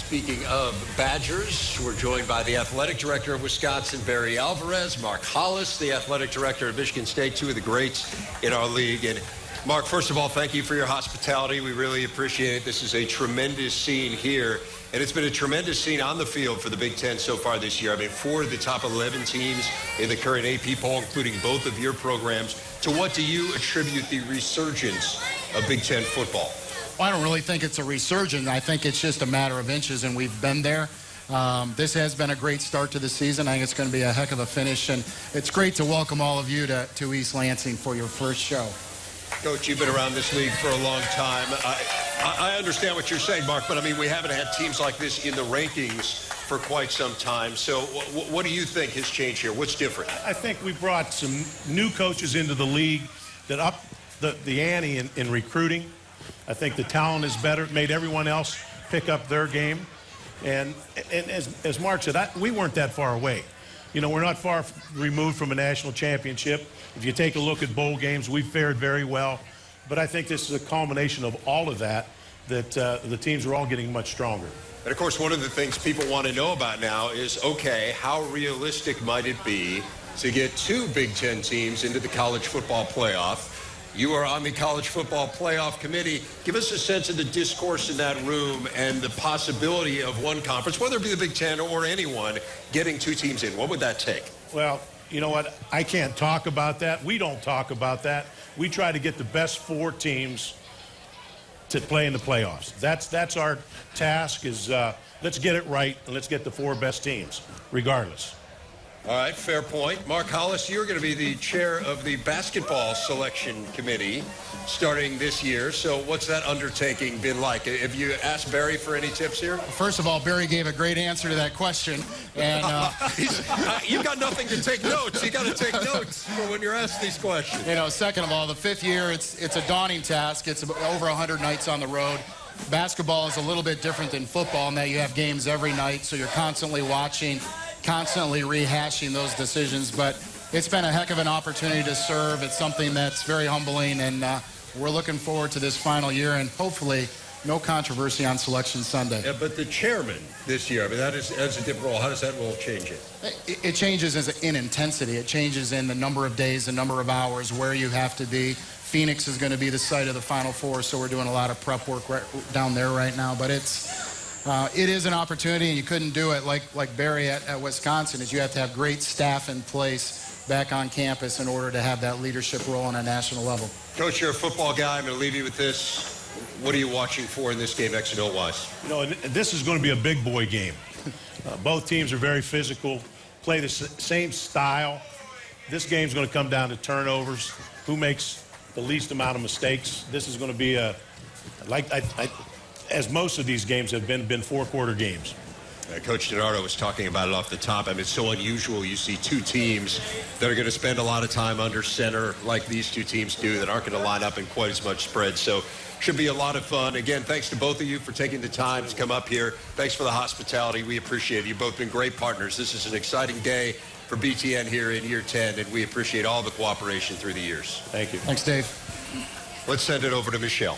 speaking of Badgers, we're joined by the athletic director of Wisconsin, Barry Alvarez, Mark Hollis, the athletic director of Michigan State, two of the greats in our league. And Mark, first of all, thank you for your hospitality. We really appreciate it. This is a tremendous scene here, and it's been a tremendous scene on the field for the Big Ten so far this year. I mean, 4 of the top 11 teams in the current AP poll, including both of your programs. To what do you attribute the resurgence of Big Ten football? Well, I don't really think it's a resurgence. I think it's just a matter of inches, and we've been there. This has been a great start to the season. I think it's going to be a heck of a finish, and it's great to welcome all of you to East Lansing for your first show. Coach, you've been around this league for a long time. I understand what you're saying, Mark, but I mean, we haven't had teams like this in the rankings for quite some time. So what do you think has changed here? What's different? I think we brought some new coaches into the league that upped the ante in recruiting. I think the talent is better. It made everyone else pick up their game. And as Mark said, we weren't that far away. You know, we're not far removed from a national championship. If you take a look at bowl games, we've fared very well. But I think this is a culmination of all of that, the teams are all getting much stronger. And, of course, one of the things people want to know about now is, okay, how realistic might it be to get 2 Big Ten teams into the college football playoff? You are on the College Football Playoff Committee. Give us a sense of the discourse in that room and the possibility of one conference, whether it be the Big Ten or anyone, getting 2 teams in. What would that take? Well, you know what? I can't talk about that. We don't talk about that. We try to get the best 4 teams to play in the playoffs. That's our task is let's get it right, and let's get the 4 best teams, regardless. All right, fair point. Mark Hollis, you're going to be the chair of the basketball selection committee starting this year. So what's that undertaking been like? Have you asked Barry for any tips here? First of all, Barry gave a great answer to that question. And you've got nothing to take notes. You got to take notes for when you're asked these questions. You know, second of all, the 5th year, it's a daunting task. It's over 100 nights on the road. Basketball is a little bit different than football in that you have games every night, so you're constantly watching, constantly rehashing those decisions. But it's been a heck of an opportunity to serve. It's something that's very humbling, and we're looking forward to this final year, and hopefully no controversy on Selection Sunday. Yeah, but the chairman this year, I mean, that's a different role. How does that role change it? It changes in intensity. It changes in the number of days, the number of hours, where you have to be. Phoenix is going to be the site of the Final Four, so we're doing a lot of prep work down there right now. But it is an opportunity, and you couldn't do it like Barry at Wisconsin, is you have to have great staff in place back on campus in order to have that leadership role on a national level. Coach, you're a football guy. I'm going to leave you with this. What are you watching for in this game, X and O-wise? You know, this is going to be a big boy game. Both teams are very physical, play the same style. This game's going to come down to turnovers. Who makes the least amount of mistakes? This is going to be as most of these games have been 4-quarter games. Coach DiNardo was talking about it off the top. I mean, it's so unusual. You see 2 teams that are going to spend a lot of time under center like these 2 teams do that aren't going to line up in quite as much spread. So should be a lot of fun. Again, thanks to both of you for taking the time to come up here. Thanks for the hospitality. We appreciate it. You've both been great partners. This is an exciting day for BTN here in year 10, and we appreciate all the cooperation through the years. Thank you. Thanks, Dave. Let's send it over to Michelle.